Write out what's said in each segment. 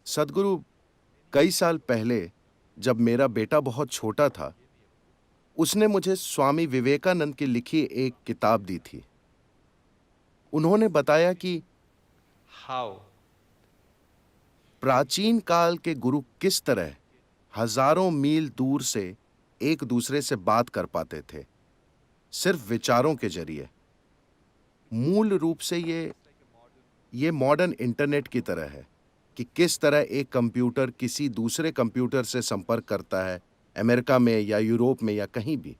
सदगुरु, कई साल पहले जब मेरा बेटा बहुत छोटा था, उसने मुझे स्वामी विवेकानंद की लिखी एक किताब दी थी। उन्होंने बताया कि How प्राचीन काल के गुरु किस तरह हजारों मील दूर से एक दूसरे से बात कर पाते थे, सिर्फ विचारों के जरिए। मूल रूप से ये मॉडर्न इंटरनेट की तरह है कि किस तरह एक कंप्यूटर किसी दूसरे कंप्यूटर से संपर्क करता है, अमेरिका में या यूरोप में या कहीं भी।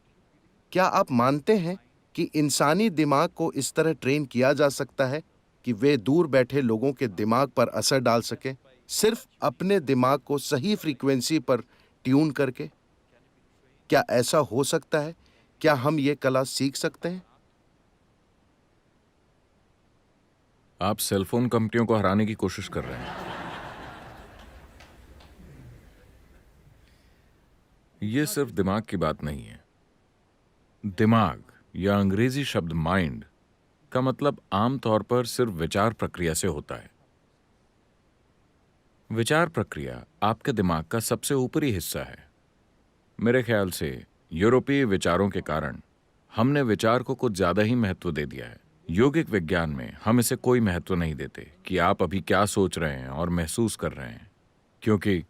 क्या आप मानते हैं कि इंसानी दिमाग को इस तरह ट्रेन किया जा सकता है कि वे दूर बैठे लोगों के दिमाग पर असर डाल सके, सिर्फ अपने दिमाग को सही फ्रीक्वेंसी पर ट्यून करके? क्या ऐसा हो सकता है? क्या हम ये कला सीख सकते हैं? आप सेलफोन कंपनियों को हराने की कोशिश कर रहे हैं। यह सिर्फ दिमाग की बात नहीं है। दिमाग या अंग्रेजी शब्द माइंड का मतलब आमतौर पर सिर्फ विचार प्रक्रिया से होता है। विचार प्रक्रिया आपके दिमाग का सबसे ऊपरी हिस्सा है। मेरे ख्याल से यूरोपीय विचारों के कारण हमने विचार को कुछ ज्यादा ही महत्व दे दिया है। योगिक विज्ञान में हम इसे कोई महत्व नहीं देते कि आप अभी क्या सोच रहे हैं और महसूस कर रहे हैं, क्योंकि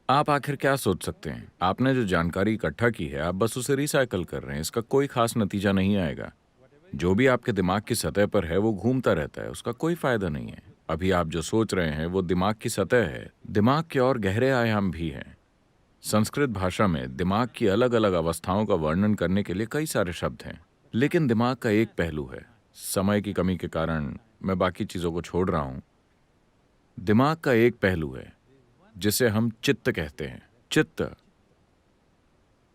आप आखिर क्या सोच सकते हैं? आपने जो जानकारी इकट्ठा की है, आप बस उसे रिसाइकल कर रहे हैं। इसका कोई खास नतीजा नहीं आएगा। जो भी आपके दिमाग की सतह पर है वो घूमता रहता है, उसका कोई फायदा नहीं है। अभी आप जो सोच रहे हैं वो दिमाग की सतह है। दिमाग के और गहरे आयाम भी हैं। संस्कृत भाषा में दिमाग की अलग अलग अवस्थाओं का वर्णन करने के लिए कई सारे शब्द हैं, लेकिन दिमाग का एक पहलू है। समय की कमी के कारण मैं बाकी चीजों को छोड़ रहा हूं। दिमाग का एक पहलू है जिसे हम चित्त कहते हैं। चित्त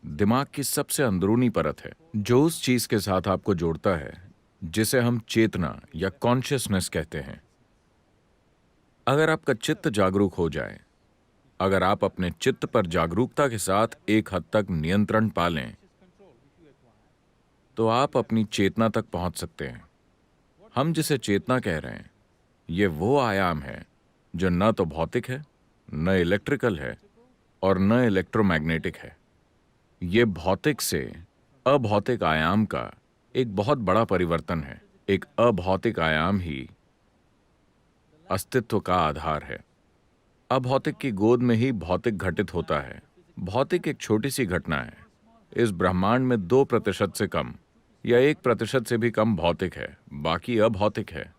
दिमाग की सबसे अंदरूनी परत है, जो उस चीज के साथ आपको जोड़ता है जिसे हम चेतना या कॉन्शियसनेस कहते हैं। अगर आपका चित्त जागरूक हो जाए, अगर आप अपने चित्त पर जागरूकता के साथ एक हद तक नियंत्रण पा लें, तो आप अपनी चेतना तक पहुंच सकते हैं। हम जिसे चेतना कह रहे हैं, ये वो आयाम है जो न तो भौतिक है, न इलेक्ट्रिकल है और न इलेक्ट्रोमैग्नेटिक है। ये भौतिक से अभौतिक आयाम का एक बहुत बड़ा परिवर्तन है। एक अभौतिक आयाम ही अस्तित्व का आधार है। अभौतिक की गोद में ही भौतिक घटित होता है। भौतिक एक छोटी सी घटना है। इस ब्रह्मांड में 2% से कम या 1% से भी कम भौतिक है, बाकी अभौतिक है।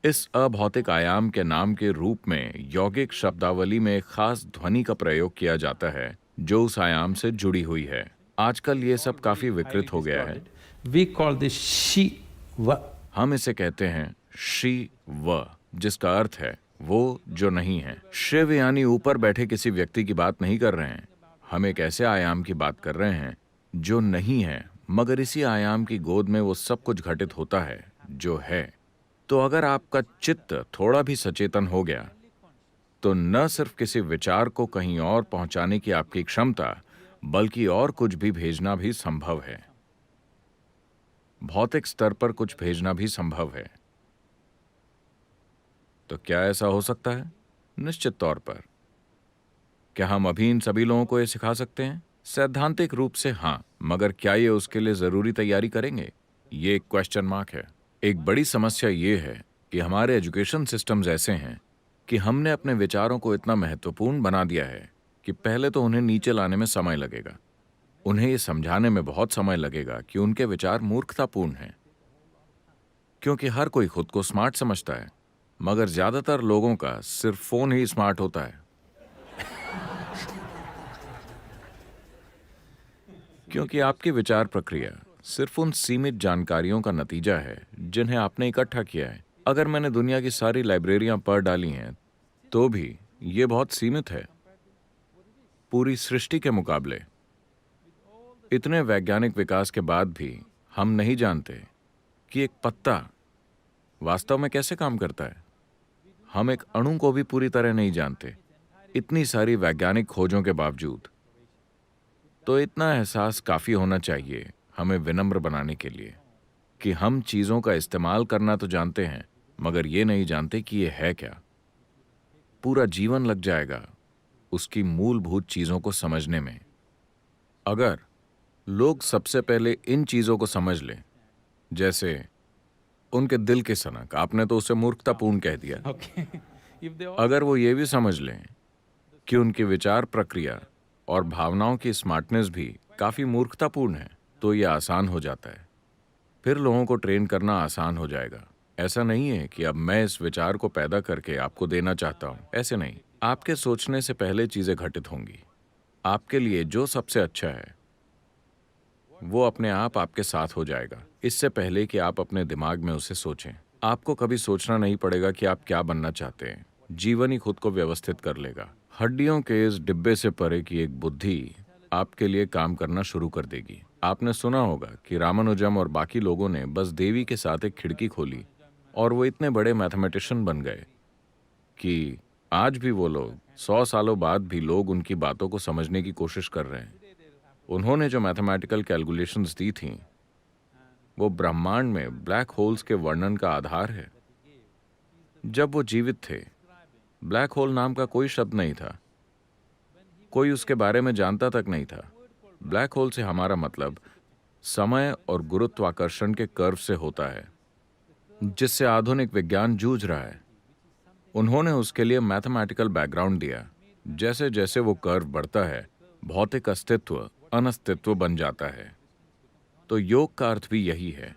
इस अभौतिक आयाम के नाम के रूप में यौगिक शब्दावली में एक खास ध्वनि का प्रयोग किया जाता है जो उस आयाम से जुड़ी हुई है। आजकल ये सब काफी विकृत हो गया है। we call this Shiva. हम इसे कहते हैं शिव, जिसका अर्थ है वो जो नहीं है। शिव यानी ऊपर बैठे किसी व्यक्ति की बात नहीं कर रहे हैं। हम एक ऐसे आयाम की बात कर रहे हैं जो नहीं है, मगर इसी आयाम की गोद में वो सब कुछ घटित होता है जो है। तो अगर आपका चित्त थोड़ा भी सचेतन हो गया, तो न सिर्फ किसी विचार को कहीं और पहुंचाने की आपकी क्षमता, बल्कि और कुछ भी भेजना भी संभव है। भौतिक स्तर पर कुछ भेजना भी संभव है। तो क्या ऐसा हो सकता है? निश्चित तौर पर। क्या हम अभी इन सभी लोगों को ये सिखा सकते हैं? सैद्धांतिक रूप से हाँ, मगर क्या ये उसके लिए जरूरी तैयारी करेंगे? ये एक क्वेश्चन मार्क है। एक बड़ी समस्या ये है कि हमारे एजुकेशन सिस्टम्स ऐसे हैं कि हमने अपने विचारों को इतना महत्वपूर्ण बना दिया है कि पहले तो उन्हें नीचे लाने में समय लगेगा। उन्हें ये समझाने में बहुत समय लगेगा कि उनके विचार मूर्खतापूर्ण हैं, क्योंकि हर कोई खुद को स्मार्ट समझता है, मगर ज्यादातर लोगों का सिर्फ फोन ही स्मार्ट होता है। क्योंकि आपकी विचार प्रक्रिया सिर्फ उन सीमित जानकारियों का नतीजा है जिन्हें आपने इकट्ठा किया है। अगर मैंने दुनिया की सारी लाइब्रेरियां पढ़ डाली हैं, तो भी ये बहुत सीमित है पूरी सृष्टि के मुकाबले। इतने वैज्ञानिक विकास के बाद भी हम नहीं जानते कि एक पत्ता वास्तव में कैसे काम करता है। हम एक अणु को भी पूरी तरह नहीं जानते, इतनी सारी वैज्ञानिक खोजों के बावजूद। तो इतना एहसास काफी होना चाहिए हमें विनम्र बनाने के लिए कि हम चीजों का इस्तेमाल करना तो जानते हैं, मगर ये नहीं जानते कि ये है क्या। पूरा जीवन लग जाएगा उसकी मूलभूत चीजों को समझने में। अगर लोग सबसे पहले इन चीजों को समझ लें, जैसे उनके दिल की सनक, आपने तो उसे मूर्खतापूर्ण कह दिया। Okay. If they all अगर वो ये भी समझ लें कि उनकी विचार प्रक्रिया और भावनाओं की स्मार्टनेस भी काफी मूर्खतापूर्ण है, तो ये आसान हो जाता है। फिर लोगों को ट्रेन करना आसान हो जाएगा। ऐसा नहीं है कि अब मैं इस विचार को पैदा करके आपको देना चाहता हूं, ऐसे नहीं। आपके सोचने से पहले चीजें घटित होंगी। आपके लिए जो सबसे अच्छा है वो अपने आप आपके साथ हो जाएगा, इससे पहले कि आप अपने दिमाग में उसे सोचें। आपको कभी सोचना नहीं पड़ेगा कि आप क्या बनना चाहते हैं। जीवन ही खुद को व्यवस्थित कर लेगा। हड्डियों के इस डिब्बे से परे की एक बुद्धि आपके लिए काम करना शुरू कर देगी। आपने सुना होगा कि रामानुजम और बाकी लोगों ने बस देवी के साथ एक खिड़की खोली और वो इतने बड़े मैथमेटिशियन बन गए कि आज भी वो लोग 100 सालों बाद भी लोग उनकी बातों को समझने की कोशिश कर रहे हैं। उन्होंने जो मैथमेटिकल कैलकुलेशंस दी थीं, वो ब्रह्मांड में ब्लैक होल्स के वर्णन का आधार है। जब वो जीवित थे, ब्लैक होल नाम का कोई शब्द नहीं था, कोई उसके बारे में जानता तक नहीं था। ब्लैक होल से हमारा मतलब समय और गुरुत्वाकर्षण के कर्व से होता है, जिससे आधुनिक विज्ञान जूझ रहा है। उन्होंने उसके लिए मैथमेटिकल बैकग्राउंड दिया। जैसे जैसे वो कर्व बढ़ता है, भौतिक अस्तित्व अनस्तित्व बन जाता है। तो योग का अर्थ भी यही है।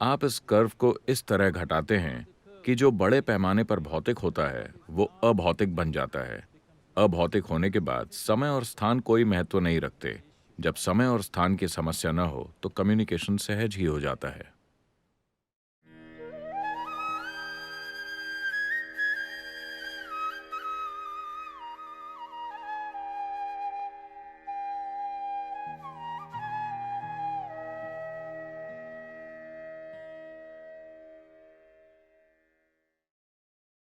आप इस कर्व को इस तरह घटाते हैं कि जो बड़े पैमाने पर भौतिक होता है वो अभौतिक बन जाता है। अभौतिक होने के बाद समय और स्थान कोई महत्व नहीं रखते। जब समय और स्थान की समस्या न हो तो कम्युनिकेशन सहज ही हो जाता है।